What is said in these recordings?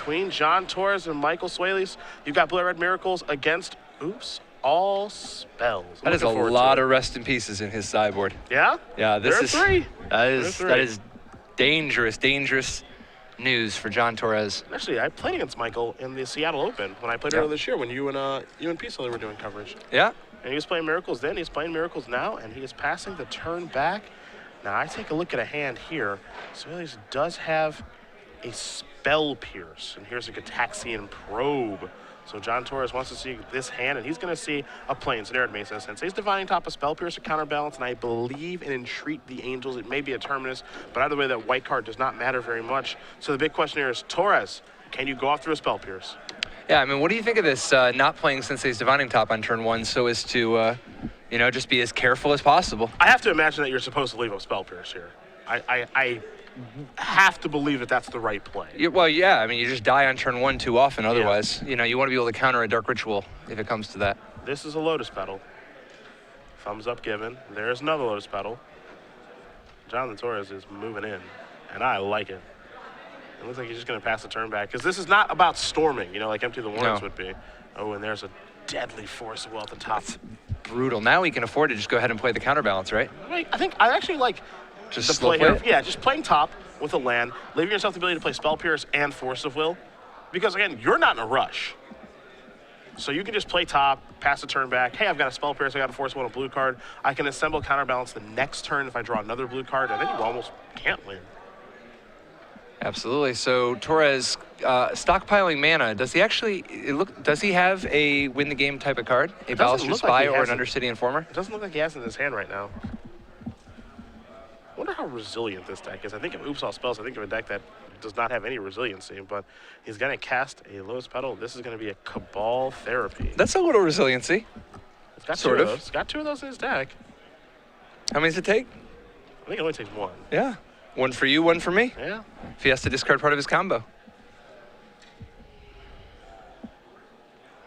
between John Torrez and Michael Swailes. You've got Blue Red Miracles against, all spells. That is a lot of rest in pieces in his sideboard. Yeah? Yeah, There are three. That is dangerous news for John Torrez. Actually, I played against Michael in the Seattle Open when I played earlier this year when you and Peacefully were doing coverage. Yeah. And he was playing Miracles then, he's playing Miracles now, and he is passing the turn back. Now, I take a look at a hand here. Swailes does have a Spell Pierce, and here's a Gataxian Probe. So John Torrez wants to see this hand, and he's going to see a Plains. There it makes no sense. He's Divining Top, a Spell Pierce, a Counterbalance, and I believe in Entreat the Angels. It may be a Terminus, but either way, that white card does not matter very much. So the big question here is, Torrez, can you go off through a Spell Pierce? Yeah, I mean, what do you think of this not playing Sensei's Divining Top on turn 1 so as to, just be as careful as possible? I have to imagine that you're supposed to leave a Spell Pierce here. I have to believe that that's the right play. Well, yeah, I mean, you just die on turn 1 too often otherwise. Yeah. You want to be able to counter a Dark Ritual if it comes to that. This is a Lotus Petal. Thumbs up given. There's another Lotus Petal. Jonathan Torrez is moving in, and I like it. It looks like he's just going to pass the turn back, because this is not about storming, like Empty the Warrens would be. Oh, and there's a deadly Force of Will at the top. That's brutal. Now we can afford to just go ahead and play the counterbalance, right? I actually like just the slow play play here. Yeah, just playing top with a land, leaving yourself the ability to play Spell Pierce and Force of Will, because, again, you're not in a rush. So you can just play top, pass the turn back. Hey, I've got a Spell Pierce, I got a Force of Will, and a blue card. I can assemble counterbalance the next turn if I draw another blue card, and then you almost can't win. Absolutely. So Torrez stockpiling mana. Does he actually does he have a win the game type of card? A Baluster Spy or an Undercity Informer? It doesn't look like he has it in his hand right now. I wonder how resilient this deck is. I think of All Spells, I think of a deck that does not have any resiliency, but he's going to cast a Lotus Petal. This is going to be a Cabal Therapy. That's a little resiliency. It's got two of those. It's got 2 of those in his deck. How many does it take? I think it only takes 1. Yeah. 1 for you, 1 for me. Yeah. If he has to discard part of his combo.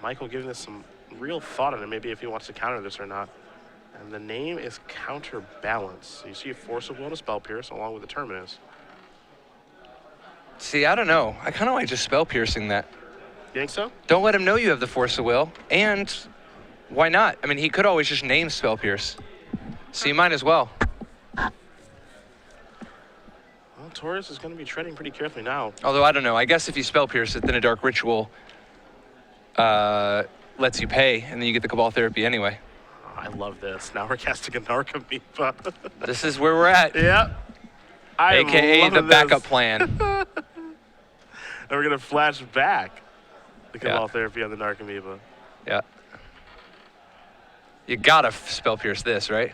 Michael giving this some real thought on it, maybe if he wants to counter this or not. And the name is Counterbalance. So you see a Force of Will and a Spell Pierce along with the Terminus. See, I don't know. I kind of like just Spell Piercing that. You think so? Don't let him know you have the Force of Will. And why not? I mean, he could always just name Spell Pierce. So you might as well. Torrez is going to be treading pretty carefully now. Although, I don't know. I guess if you Spell Pierce it, then a Dark Ritual lets you pay, and then you get the Cabal Therapy anyway. Oh, I love this. Now we're casting a Narcomoeba. This is where we're at. Yep. AKA the backup plan. And we're going to flash back the Cabal Therapy on the Narcomoeba. Yeah. You got to Spell Pierce this, right?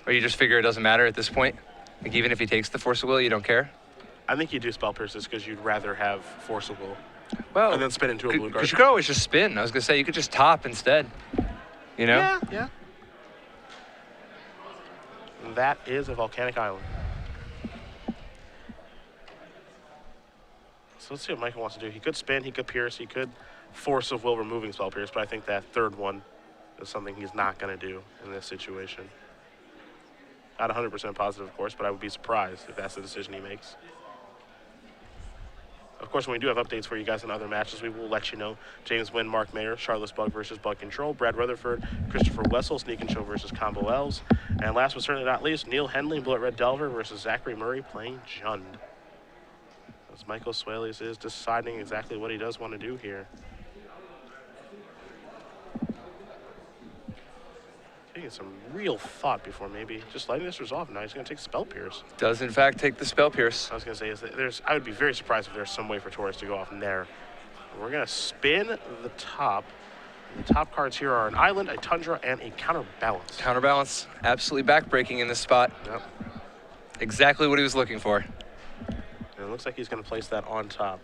Or you just figure it doesn't matter at this point? Like, even if he takes the Force of Will, you don't care? I think you do Spell Pierce this because you'd rather have Force of Will. Well, and then spin into a blue card. Because you could always just spin. I was going to say, you could just top instead. You know? Yeah. And that is a volcanic island. So let's see what Michael wants to do. He could spin, he could pierce, he could Force of Will removing Spell Pierce, but I think that third one is something he's not going to do in this situation. Not 100% positive, of course, but I would be surprised if that's the decision he makes. Of course, when we do have updates for you guys in other matches, we will let you know. James Wynn, Mark Mayer, Charlotte Bug versus Bug Control, Brad Rutherford, Christopher Wessel, Sneak and Show versus Combo Elves, and last but certainly not least, Neil Henley, Bullet Red Delver versus Zachary Murray playing Jund. As Michael Swailes is deciding exactly what he does want to do here. Taking some real thought before maybe just letting this resolve. Now he's going to take Spell Pierce. Does in fact take the Spell Pierce. I was going to say, I would be very surprised if there's some way for Torrez to go off in there. We're going to spin the top. The top cards here are an Island, a Tundra, and a Counterbalance. Counterbalance, absolutely backbreaking in this spot. Yep. Exactly what he was looking for. And it looks like he's going to place that on top.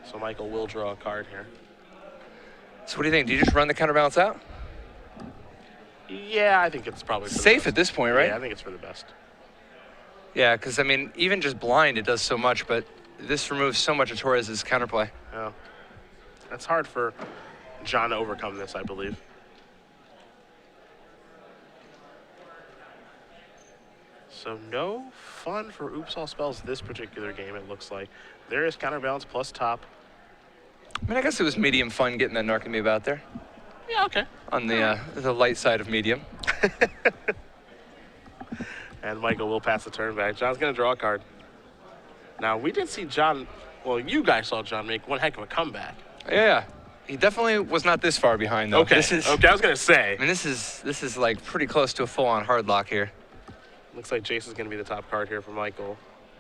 So Michael will draw a card here. So what do you think? Do you just run the Counterbalance out? Yeah, I think it's probably for safe the best. at this point, right? Yeah, I think it's for the best. Yeah, because, I mean, even just blind, it does so much, but this removes so much of Torrez's counterplay. Yeah. That's hard for John to overcome this, I believe. So no fun for Oops All Spells this particular game, it looks like. There is Counterbalance plus top. I mean, I guess it was medium fun getting that Narcomoeba out there. Yeah, okay. On the light side of medium. And Michael will pass the turn back. John's going to draw a card. Now, we did see John, well, you guys saw John make one heck of a comeback. Yeah. He definitely was not this far behind, though. Okay, okay, I was going to say. I mean, this is like pretty close to a full-on hard lock here. Looks like Jace is going to be the top card here for Michael.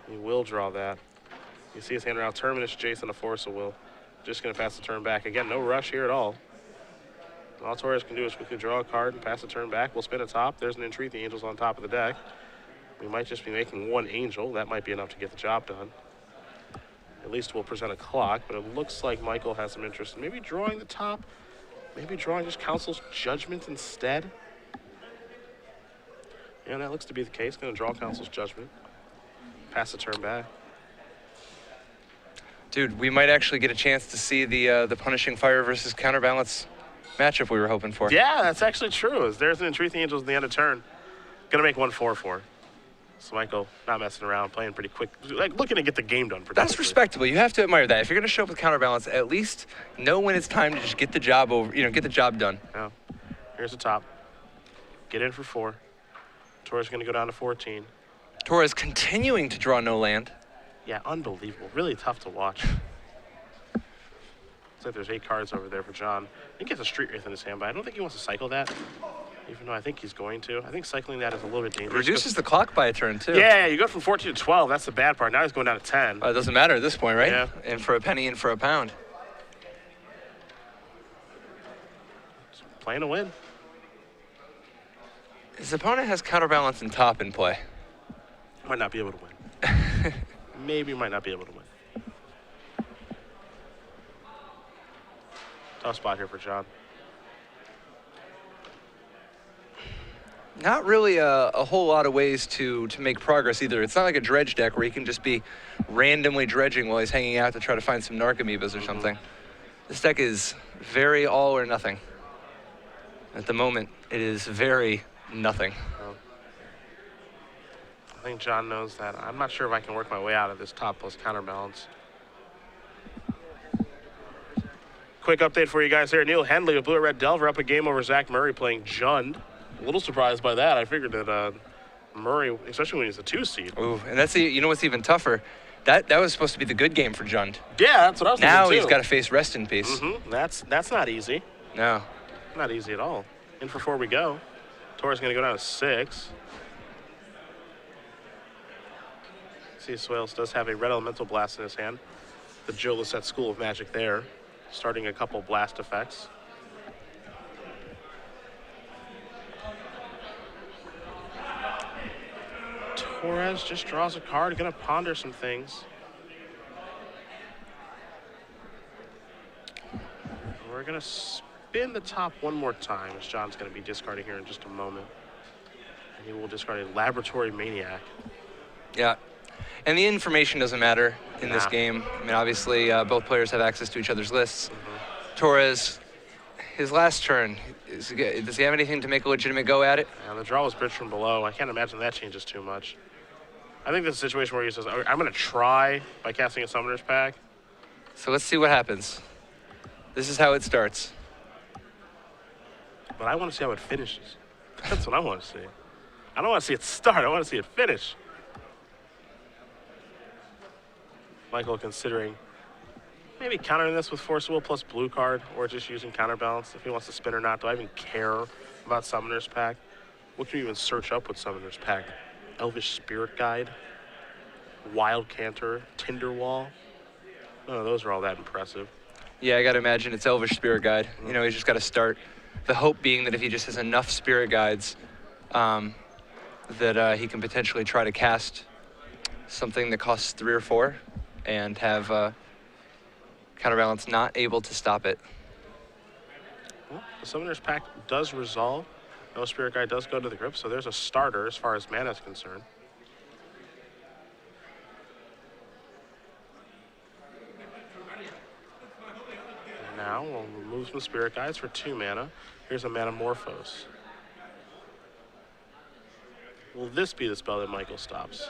He will draw that. You see his hand around Terminus, Jace, and a Force of Will. Just going to pass the turn back. Again, no rush here at all. All Torrez can do is quickly draw a card and pass the turn back. We'll spin a top. There's an Entreat the Angels on top of the deck. We might just be making one Angel. That might be enough to get the job done. At least we'll present a clock, but it looks like Michael has some interest in maybe drawing the top, maybe drawing just Council's Judgment instead. Yeah, that looks to be the case. Going to draw Council's Judgment. Pass the turn back. Dude, we might actually get a chance to see the Punishing Fire versus Counterbalance matchup we were hoping for. Yeah, that's actually true. There's an Entreat the Angels at the end of turn. Going to make 1/4/4. So Michael, not messing around, playing pretty quick, like looking to get the game done. That's respectable. You have to admire that. If you're going to show up with Counterbalance, at least know when it's time to just get the job over. Get the job done. Yeah. Here's the top. Get in for 4. Torrez going to go down to 14. Torrez continuing to draw no land. Yeah, unbelievable. Really tough to watch. Looks like there's 8 cards over there for John. He gets a Street Wraith in his hand, but I don't think he wants to cycle that. Even though I think he's going to. I think cycling that is a little bit dangerous. Reduces the clock by a turn, too. Yeah, you go from 14 to 12. That's the bad part. Now he's going down to 10. It doesn't matter at this point, right? Yeah. And for a penny and for a pound. Just playing to win. His opponent has Counterbalance and top in play. Might not be able to win. Maybe might not be able to win. Tough spot here for John. Not really a whole lot of ways to make progress either. It's not like a dredge deck where he can just be randomly dredging while he's hanging out to try to find some Narcomoebas or something. This deck is very all or nothing. At the moment, it is very nothing. I think John knows that. I'm not sure if I can work my way out of this top plus Counterbalance. Quick update for you guys here. Neil Henley with Blue Red Delver up a game over Zach Murray playing Jund. A little surprised by that. I figured that Murray, especially when he's a 2 seed. Ooh, and that's you know what's even tougher? That was supposed to be the good game for Jund. Yeah, that's what I was thinking Now too. He's got to face Rest in Peace. That's not easy. No. Not easy at all. In for 4 we go. Torrez going to go down to 6. See, Swailes does have a Red Elemental Blast in his hand. The Jill is at School of Magic there, starting a couple blast effects. Torrez just draws a card, gonna ponder some things. We're gonna spin the top one more time, as John's gonna be discarding here in just a moment. And he will discard a Laboratory Maniac. Yeah. And the information doesn't matter in this game. I mean, obviously, both players have access to each other's lists. Torrez, his last turn, does he have anything to make a legitimate go at it? Yeah, the draw was Bridge from Below. I can't imagine that changes too much. I think this is a situation where he says, I'm going to try by casting a Summoner's Pack. So let's see what happens. This is how it starts. But I want to see how it finishes. That's what I want to see. I don't want to see it start. I want to see it finish. Michael considering maybe countering this with Force Will plus blue card, or just using Counterbalance if he wants to spin or not. Do I even care about Summoner's Pack? What can you even search up with Summoner's Pack? Elvish Spirit Guide, Wild Canter, Tinderwall. None of those are all that impressive. Yeah, I got to imagine it's Elvish Spirit Guide. You know, he's just got to start. The hope being that if he just has enough Spirit Guides, that he can potentially try to cast something that costs 3 or 4 and have Counterbalance not able to stop it. Well, the Summoner's Pact does resolve. No Spirit Guide does go to the grip, so there's a starter as far as mana is concerned. Now we'll remove some Spirit Guides for 2 mana. Here's a Manamorphose. Will this be the spell that Michael stops?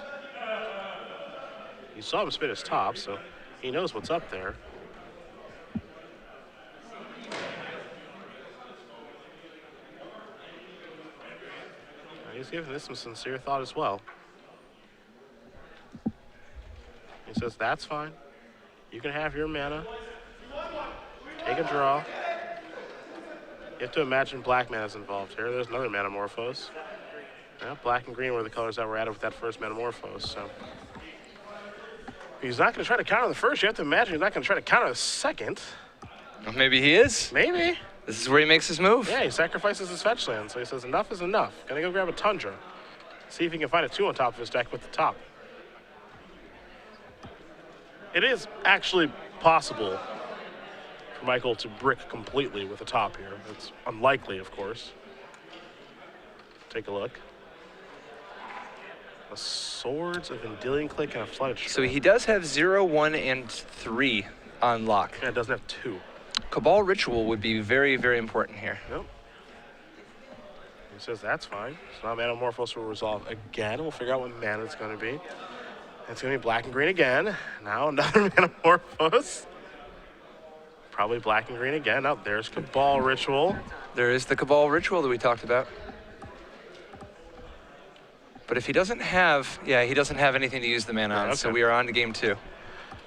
You saw him spin his top, so he knows what's up there. He's giving this some sincere thought as well. He says, that's fine. You can have your mana. Take a draw. You have to imagine black mana is involved here. There's another Metamorphose. Yeah, black and green were the colors that were added with that first Metamorphose. So he's not going to try to counter the first. You have to imagine he's not going to try to counter the second. Well, maybe he is. Maybe. This is where he makes his move. Yeah, he sacrifices his fetch land. So he says, enough is enough. Gonna go grab a Tundra. See if he can find a 2 on top of his deck with the top. It is actually possible for Michael to brick completely with a top here. It's unlikely, of course. Take a look. A Swords of Endilion Click and a Flooded Shroud. So he does have 0, 1, and 3 on lock. Yeah, it doesn't have 2. Cabal Ritual would be very, very important here. Nope. He says that's fine. So now Metamorphose will resolve again. We'll figure out what mana it's going to be. It's going to be black and green again. Now another Metamorphose. Probably black and green again. Now there's Cabal Ritual. There is the Cabal Ritual that we talked about. But if he doesn't have, he doesn't have anything to use the mana on, so we are on to game 2.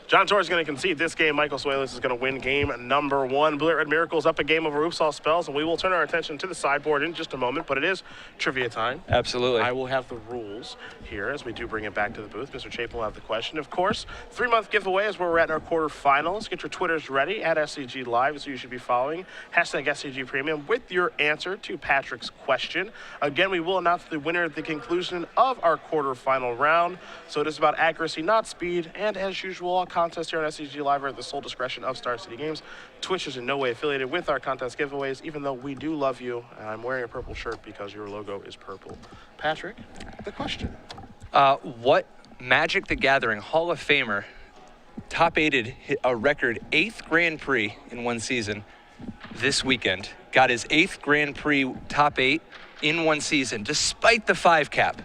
John Torrez is going to concede this game. Michael Swailes is going to win game number 1. Blue Red Miracles up a game over Oops All Spells, and we will turn our attention to the sideboard in just a moment, but it is trivia time. Absolutely. I will have the rules here as we do bring it back to the booth. Mr. Chapin will have the question. Of course, 3-month giveaway is where we're at in our quarterfinals. Get your Twitters ready at SCG Live, so you should be following hashtag SCG Premium with your answer to Patrick's question. Again, we will announce the winner at the conclusion of our quarterfinal round. So it is about accuracy, not speed, and as usual, all contest here on SCG Live are at the sole discretion of Star City Games. Twitch is in no way affiliated with our contest giveaways, even though we do love you. And I'm wearing a purple shirt because your logo is purple. Patrick, the question. What Magic the Gathering Hall of Famer top-aided a record 8th Grand Prix in one season this weekend? Got his 8th Grand Prix top 8 in one season, despite the 5 cap.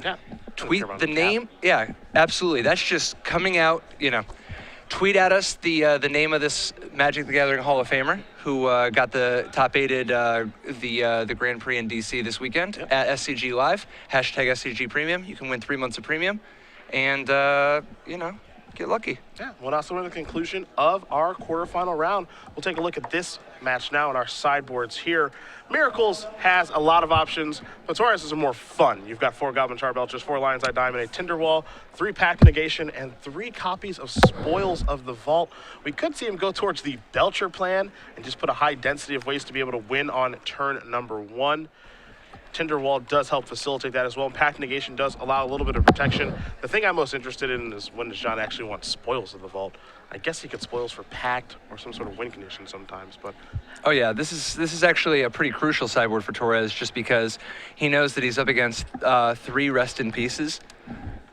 Yeah. Tweet the name. Yeah, absolutely. That's just coming out, Tweet at us the name of this Magic the Gathering Hall of Famer who got the top-aided the Grand Prix in DC this weekend at SCG Live. Hashtag SCG Premium. You can win 3 months of premium and, get lucky. Yeah, we'll also win the conclusion of our quarterfinal round. We'll take a look at this match now in our sideboards here. Miracles has a lot of options, but Torrez is more fun. You've got 4 Goblin Charbelchers, 4 Lion's Eye Diamond, a Tinderwall, 3 Pact Negation, and 3 copies of Spoils of the Vault. We could see him go towards the Belcher plan and just put a high density of ways to be able to win on turn number 1. Tinderwall does help facilitate that as well, and Pact Negation does allow a little bit of protection. The thing I'm most interested in is when does John actually want Spoils of the Vault? I guess he could Spoils for Pact or some sort of win condition sometimes, but... Oh yeah, this is actually a pretty crucial sideboard for Torrez just because he knows that he's up against 3 Rest in Pieces.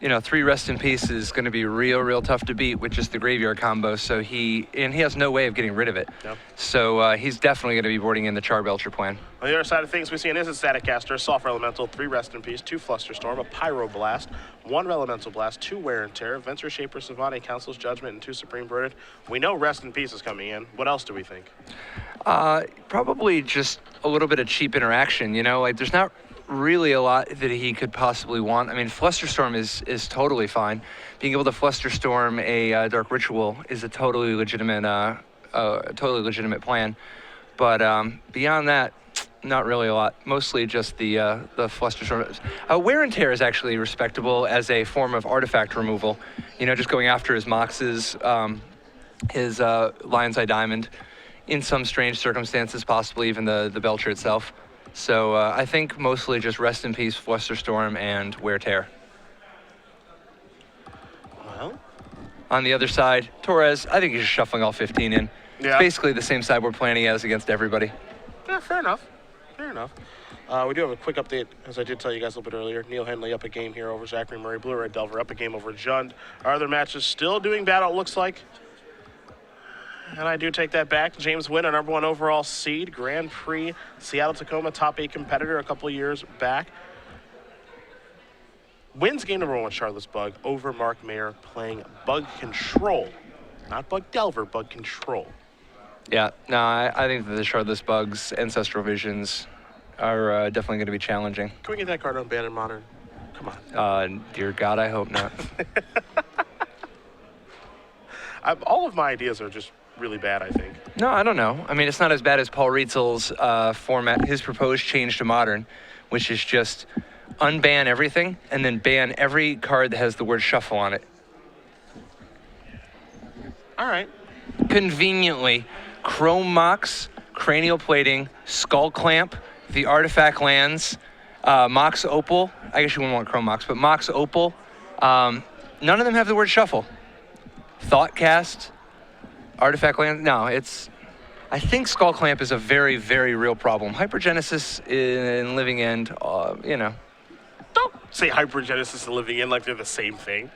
3 Rest in Peace is going to be real tough to beat with just the graveyard combo, so he has no way of getting rid of it. Yep. So he's definitely going to be boarding in the Charbelcher plan. On the other side of things, we see an Instant Static Caster, Sulfur Elemental, 3 Rest in Peace, 2 Flusterstorm, a Pyroblast, 1 Elemental Blast, 2 Wear and Tear, Venture Shaper Savant, a Council's Judgment, and 2 Supreme Verdict. We know Rest in Peace is coming in. What else do we think? Probably just a little bit of cheap interaction, there's not really a lot that he could possibly want. I mean, Flusterstorm is totally fine. Being able to Flusterstorm a Dark Ritual is a totally legitimate plan. But beyond that, not really a lot. Mostly just the Flusterstorm. Wear and Tear is actually respectable as a form of artifact removal. Just going after his Moxes, his Lion's Eye Diamond, in some strange circumstances, possibly even the Belcher itself. So I think mostly just Rest in Peace, Flusterstorm, and Wear Tear. Well, on the other side, Torrez, I think he's just shuffling all 15 in. Yeah. It's basically the same sideboard plan he has against everybody. Yeah, fair enough. We do have a quick update, as I did tell you guys a little bit earlier. Neil Henley up a game here over Zachary Murray. Blue Red Delver up a game over Jund. Our other matches still doing battle, it looks like. And I do take that back. James Wynn, our #1 overall seed, Grand Prix, Seattle-Tacoma top 8 competitor a couple years back. wins game number 1 with Charlotte's Bug over Mark Mayer playing Bug Control. Not Bug Delver, Bug Control. Yeah, no, I think that the Shardless Bugs, Ancestral Visions are definitely going to be challenging. Can we get that card unbanned in Modern? Come on. Dear God, I hope not. All of my ideas are just really bad, I think. No, I don't know. I mean, it's not as bad as Paul Rietzel's format, his proposed change to Modern, which is just unban everything and then ban every card that has the word shuffle on it. All right. Conveniently, Chrome Mox, Cranial Plating, Skull Clamp, the Artifact Lands, Mox Opal. I guess you wouldn't want Chrome Mox, but Mox Opal. None of them have the word shuffle. Thoughtcast, Artifact Lands. No, I think Skull Clamp is a very, very real problem. Hypergenesis in Living End, Don't say Hypergenesis and Living End like they're the same thing.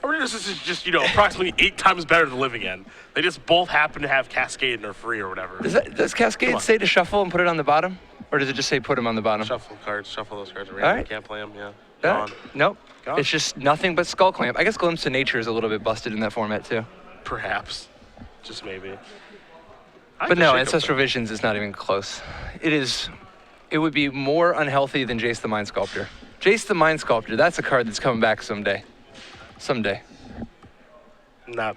Hypergenesis is just, approximately 8 times better than Living End. They just both happen to have Cascade and are free or whatever. Does Cascade say to shuffle and put it on the bottom? Or does it just say put them on the bottom? Shuffle those cards around. All right. You can't play them, yeah. Nope. Gone. It's just nothing but Skull Clamp. I guess Glimpse of Nature is a little bit busted in that format too. Perhaps. Just maybe. But no, Ancestral Visions is not even close. It would be more unhealthy than Jace the Mind Sculptor. Jace the Mind Sculptor, that's a card that's coming back someday. Someday. No.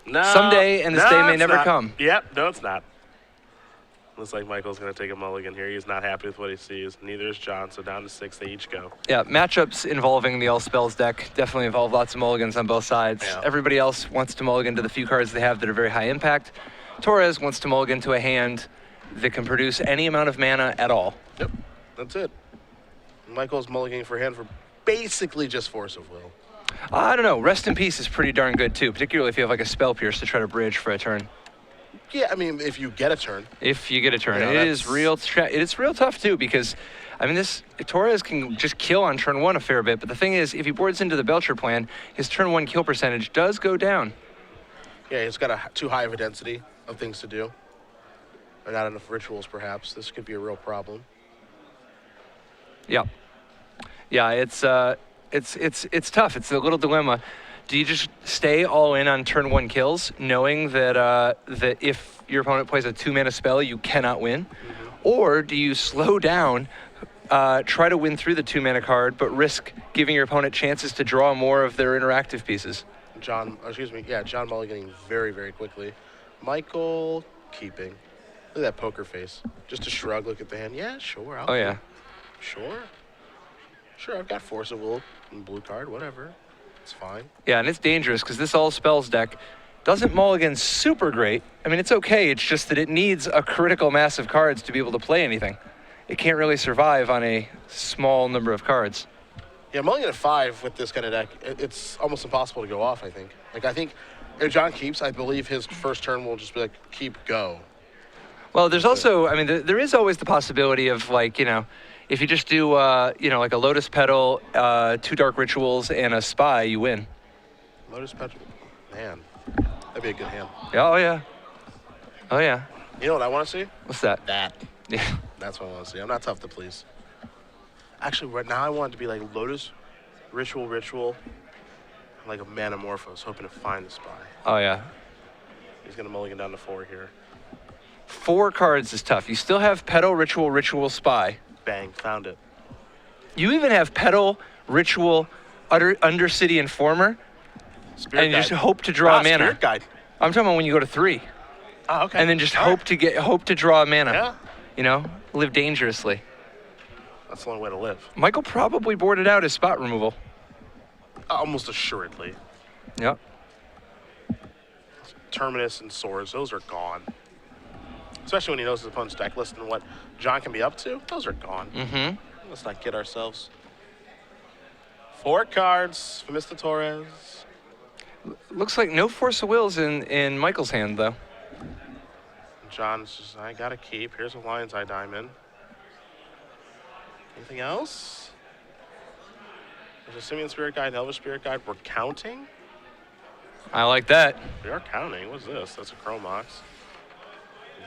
No. Someday, and this day may never come. Yep, no, it's not. Looks like Michael's going to take a mulligan here. He's not happy with what he sees. Neither is John, so down to 6 they each go. Yeah, matchups involving the All Spells deck definitely involve lots of mulligans on both sides. Yeah. Everybody else wants to mulligan to the few cards they have that are very high impact. Torrez wants to mulligan to a hand that can produce any amount of mana at all. Yep, that's it. Michael's mulliganing for a hand for basically just Force of Will. I don't know. Rest in Peace is pretty darn good too, particularly if you have like a Spell Pierce to try to bridge for a turn. Yeah, I mean, if you get a turn. If you get a turn. Yeah, it is real tough too, because I mean, Torrez can just kill on turn 1 a fair bit, but the thing is, if he boards into the Belcher plan, his turn 1 kill percentage does go down. Yeah, he's got too high of a density of things to do. Or not enough rituals, perhaps. This could be a real problem. Yeah. Yeah, it's tough. It's a little dilemma. Do you just stay all in on turn 1 kills, knowing that that if your opponent plays a 2-mana spell, you cannot win? Mm-hmm. Or do you slow down, try to win through the 2-mana card, but risk giving your opponent chances to draw more of their interactive pieces? John mulliganing very, very quickly. Michael keeping. Look at that poker face. Just a shrug, look at the hand. Yeah, sure. Oh, yeah. Sure, I've got Force of Will and blue card, whatever. It's fine. Yeah, and it's dangerous because this All Spells deck doesn't mulligan super great. I mean, it's okay. It's just that it needs a critical mass of cards to be able to play anything. It can't really survive on a small number of cards. Yeah, mulligan at 5 with this kind of deck, it's almost impossible to go off, I think. I think if John keeps, I believe his first turn will just be like, keep, go. Well, there's also, I mean, there is always the possibility of, like, if you just do, like a Lotus Petal, 2 Dark Rituals, and a Spy, you win. Lotus Petal, man, that'd be a good hand. Oh, yeah. Oh, yeah. You know what I want to see? What's that? That. Yeah. That's what I want to see. I'm not tough to please. Actually, right now I want it to be like Lotus, Ritual, like a Manamorphose, hoping to find the Spy. Oh, yeah. He's going to mulligan down to 4 here. 4 cards is tough. You still have Petal, Ritual, Spy. Bang, found it. You even have Petal, Ritual, Undercity Informer, Spirit and Guide. you just hope to draw a mana. Spirit Guide. I'm talking about when you go to 3. Oh, okay. And then just hope to draw a mana. Yeah. Live dangerously. That's the only way to live. Michael probably boarded out his spot removal. Almost assuredly. Yep. Terminus and Swords, those are gone. Especially when he knows his opponent's deck list and what John can be up to, those are gone. Mm-hmm. Let's not kid ourselves. 4 cards for Mr. Torrez. Looks like no Force of Wills in Michael's hand, though. John's just, I gotta keep. Here's a Lion's Eye Diamond. Anything else? There's a Simian Spirit Guide, Elvish Spirit Guide. We're counting? I like that. We are counting. What's this? That's a Chromox.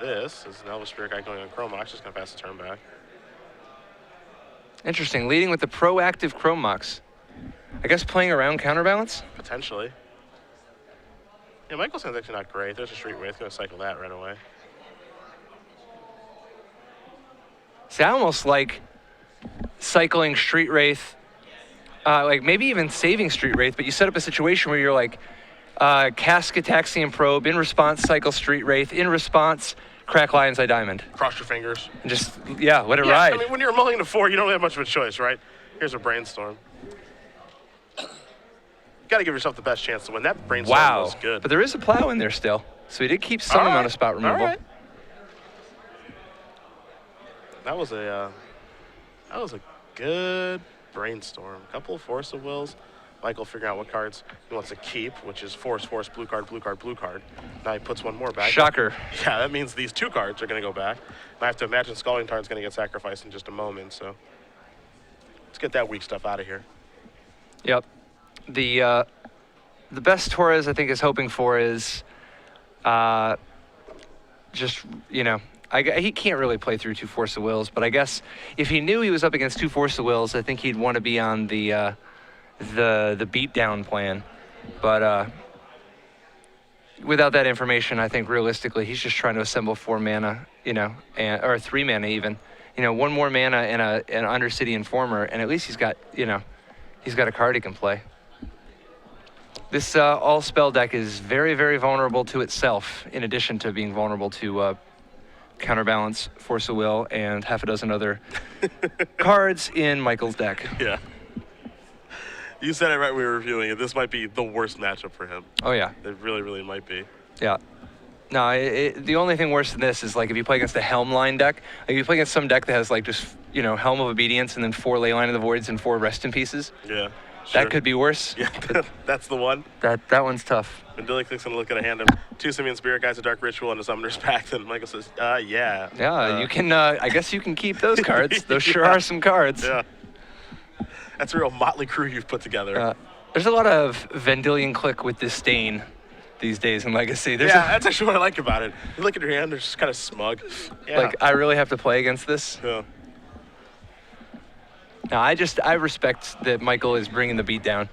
This is an Elvish Spirit Guide going on Chromox. Just gonna pass the turn back. Interesting. Leading with the proactive Chrome Mox. I guess playing around counterbalance? Potentially. Yeah, Michael's hand's actually not great. There's a Street Wraith. Going to cycle that right away. See, I almost like cycling Street Wraith, like maybe even saving Street Wraith, but you set up a situation where you're like, cast Gataxian Probe, in response, cycle Street Wraith, in response, crack Lion's Eye Diamond. Cross your fingers. And just, yeah, let it ride. I mean, when you're mulling to 4, you don't have much of a choice, right? Here's a Brainstorm. Got to give yourself the best chance to win. That Brainstorm was good. But there is a plow in there still, so he did keep some amount of spot removal. All right. That was a good Brainstorm. A couple of Force of Wills. Michael figuring out what cards he wants to keep, which is Force, blue card, blue card, blue card. Now he puts one more back. Shocker. Yeah, that means these 2 cards are going to go back. And I have to imagine Scalding Tarn's going to get sacrificed in just a moment, so let's get that weak stuff out of here. Yep. The best Torrez I think is hoping for is just, you know, he can't really play through 2 Force of Wills, but I guess if he knew he was up against 2 Force of Wills, I think he'd want to be on the beatdown plan. But without that information, I think realistically he's just trying to assemble 4 mana, you know, or 3 mana even. You know, 1 more mana and an Undercity Informer, and at least he's got, you know, he's got a card he can play. This all-spell deck is very, very vulnerable to itself, in addition to being vulnerable to Counterbalance, Force of Will, and half a dozen other cards in Michael's deck. Yeah. You said it right when we were reviewing it. This might be the worst matchup for him. Oh, yeah. It really, really might be. Yeah. No, the only thing worse than this is, like, if you play against a Helmline deck, like, if you play against some deck that has, like, just, you know, Helm of Obedience and then 4 Leyline of the Voids and 4 Rest in Pieces. Yeah. Sure. That could be worse. Yeah, that's the one. That one's tough. When Dilly clicks on the look at a hand of 2 Simian Spirit Guides, a Dark Ritual, and a Summoner's Pact, and Michael says, yeah. Yeah, you can, I guess you can keep those cards. Those sure are some cards. Yeah. That's a real motley crew you've put together. There's a lot of Vendilion Click with Disdain these days in Legacy. That's actually what I like about it. You look at your hand, they're just kind of smug. Yeah. Like, I really have to play against this? Yeah. No, I respect that Michael is bringing the beat down.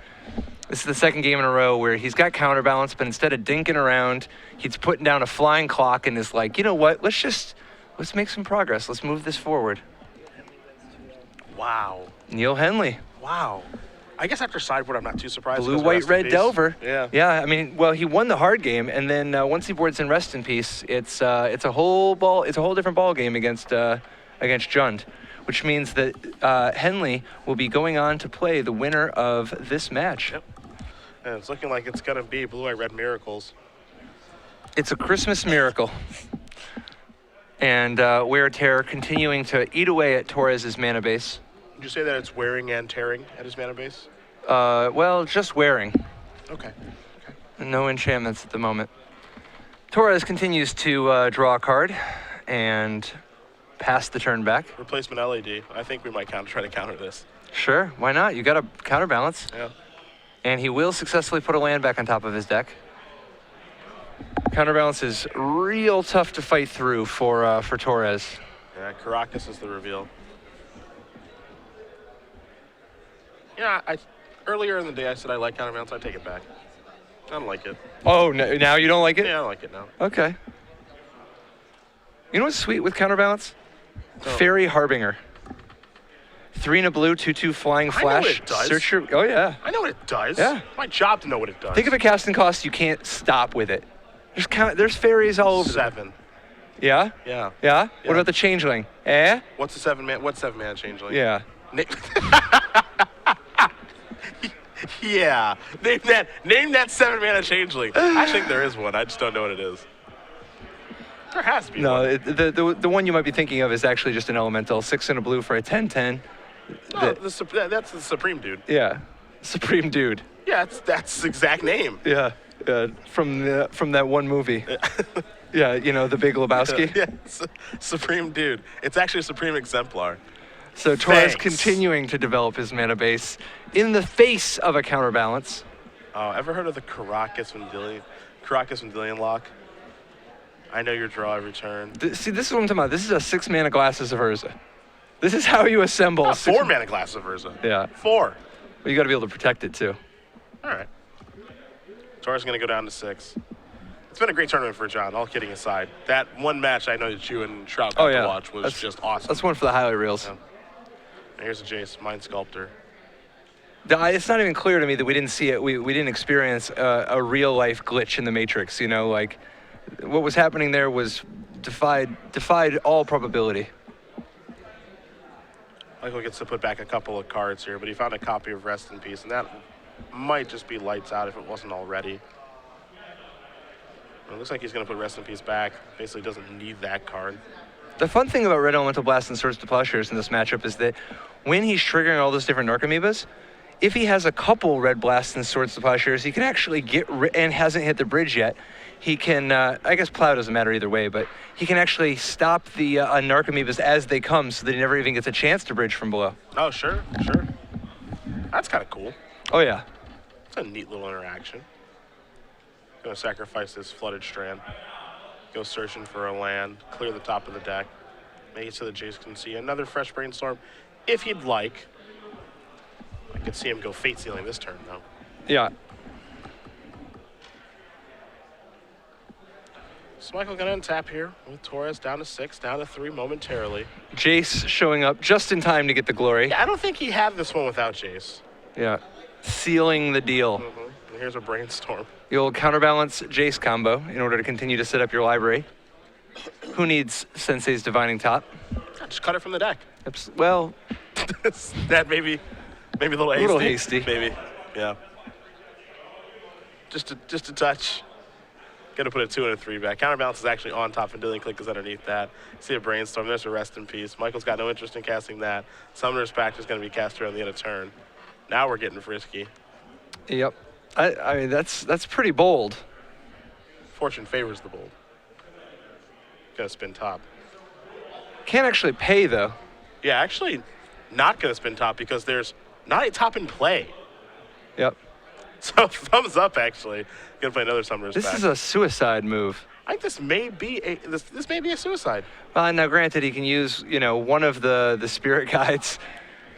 This is the 2nd game in a row where he's got counterbalance, but instead of dinking around, he's putting down a flying clock and is like, you know what, let's make some progress. Let's move this forward. Wow. Neil Henley. Wow. I guess after sideboard, I'm not too surprised. Blue, white, red Delver. Yeah. Yeah, I mean, well, he won the hard game, and then once he boards in Rest in Peace, it's a whole different ball game against Jund, which means that Henley will be going on to play the winner of this match. Yep. And it's looking like it's going to be Blue, White, Red Miracles. It's a Christmas miracle. And Wear Terror continuing to eat away at Torrez's mana base. Would you say that it's wearing and tearing at his mana base? Well, just wearing. Okay. No enchantments at the moment. Torrez continues to draw a card and pass the turn back. Replacement LED. I think we might try to counter this. Sure, why not? You got a counterbalance. Yeah. And he will successfully put a land back on top of his deck. Counterbalance is real tough to fight through for Torrez. Yeah, Caracas is the reveal. Yeah, earlier in the day I said I like counterbalance. I take it back. I don't like it. Oh, no, now you don't like it? Yeah, I don't like it now. Okay. You know what's sweet with counterbalance? Oh. Fairy Harbinger. 3 and a blue, 2/2 flying flash. I know what it does. Search your. Oh yeah. I know what it does. Yeah. It's my job to know what it does. Think of a casting cost you can't stop with it. There's fairies all over. 7. Yeah. Yeah. Yeah. What about the changeling? Eh? What's the 7-man? What's 7-man changeling? Yeah. Yeah. Name that 7-mana changeling. I think there is one. I just don't know what it is. There has to be No, one. the one you might be thinking of is actually just an elemental. 6 and a blue for a 10/10. No, that's the Supreme Dude. Yeah. Supreme Dude. Yeah, that's the exact name. Yeah. From that one movie. Yeah, you know, The Big Lebowski. Yeah, Supreme Dude. It's actually a Supreme Exemplar. So Torrez Thanks. continuing to develop his mana base in the face of a counterbalance. Oh, ever heard of the Caracas Vendilion lock? I know your draw every turn. See, this is what I'm talking about. This is a 6 mana Glasses of Urza. This is how you assemble. Oh, 4 mana Glass of Urza. Yeah. 4. Well, you got to be able to protect it too. All right. Torrez is going to go down to 6. It's been a great tournament for John, all kidding aside. That one match I know that you and Shroud got to watch was just awesome. That's one for the highlight reels. Yeah. And here's a Jace, Mind Sculptor. It's not even clear to me that we didn't see it. We didn't experience a real life glitch in the Matrix. You know, like what was happening there was defied all probability. Michael gets to put back a couple of cards here, but he found a copy of Rest in Peace, and that might just be lights out if it wasn't already. It looks like he's going to put Rest in Peace back. Basically doesn't need that card. The fun thing about Red Elemental Blast and Swords to Plowshares in this matchup is that when he's triggering all those different Narcomoebas, if he has a couple Red Blasts and Swords to Plowshares, he can actually and hasn't hit the bridge yet, he can, I guess Plow doesn't matter either way, but he can actually stop the Narcomoebas as they come so that he never even gets a chance to bridge from below. Oh, sure. That's kind of cool. Oh, yeah. It's a neat little interaction. Gonna sacrifice this Flooded Strand. Go searching for a land, clear the top of the deck. Make it so that Jace can see another fresh Brainstorm if he'd like. I could see him go Fate Sealing this turn, though. Yeah. So Michael gonna untap here with Torrez down to 6, down to 3 momentarily. Jace showing up just in time to get the glory. Yeah, I don't think he had this one without Jace. Yeah. Sealing the deal. And here's a Brainstorm. You'll counterbalance Jace combo in order to continue to set up your library. Who needs Sensei's Divining Top? Just cut it from the deck. Well, that maybe a little hasty. A little hasty. Maybe, yeah. Just a touch. Gonna put a 2 and a 3 back. Counterbalance is actually on top, and Dillian Click is underneath that. See a Brainstorm. There's a Rest in Peace. Michael's got no interest in casting that. Summoner's Pact is gonna be cast around the end of turn. Now we're getting frisky. Yep. I mean, that's pretty bold. Fortune favors the bold. Gonna spin top. Can't actually pay, though. Yeah, actually not gonna spin top because there's not a top in play. Yep. So thumbs up, actually. Gonna play another Summoner's Pact. This is a suicide move. I think this may be a suicide. Now, granted, he can use, one of the spirit guides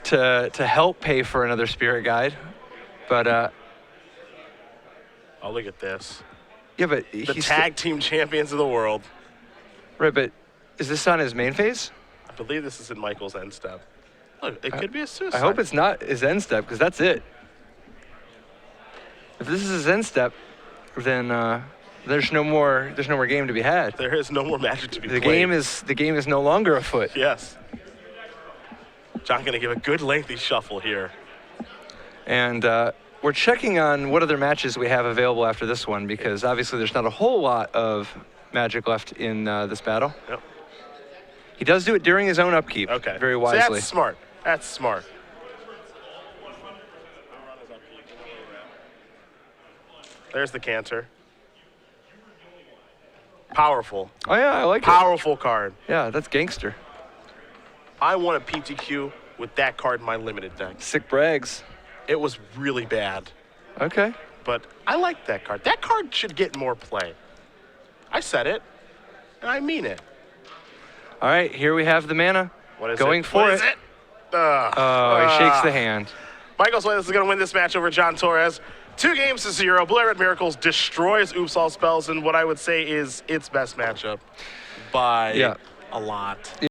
to help pay for another spirit guide, but Oh, look at this. yeah, but The he's tag team champions of the world. right. But is this on his main phase? I believe this is in Michael's end step. Look, it could be a suicide. I hope it's not his end step, because that's it. If this is his end step, then there's no more game to be had. There is no more Magic to be played. The game is no longer afoot. Yes. John gonna give a good lengthy shuffle here. And we're checking on what other matches we have available after this one, because obviously there's not a whole lot of Magic left in this battle. Yep. He does do it during his own upkeep. Okay. Very So wisely. that's smart. That's smart. There's the Canter. Powerful. Oh yeah, I like it. Powerful card. Yeah, that's gangster. I want a PTQ with that card in my limited deck. Sick brags. It was really bad, Okay. but I like that card. That card should get more play. I said it, and I mean it. All right, here we have the mana. What is Going it? for What it. is it? Oh, he shakes the hand. Michael Swailes is going to win this match over John Torrez. 2-0. Blue Red Miracles destroys Oops All Spells in what I would say is its best matchup by a lot.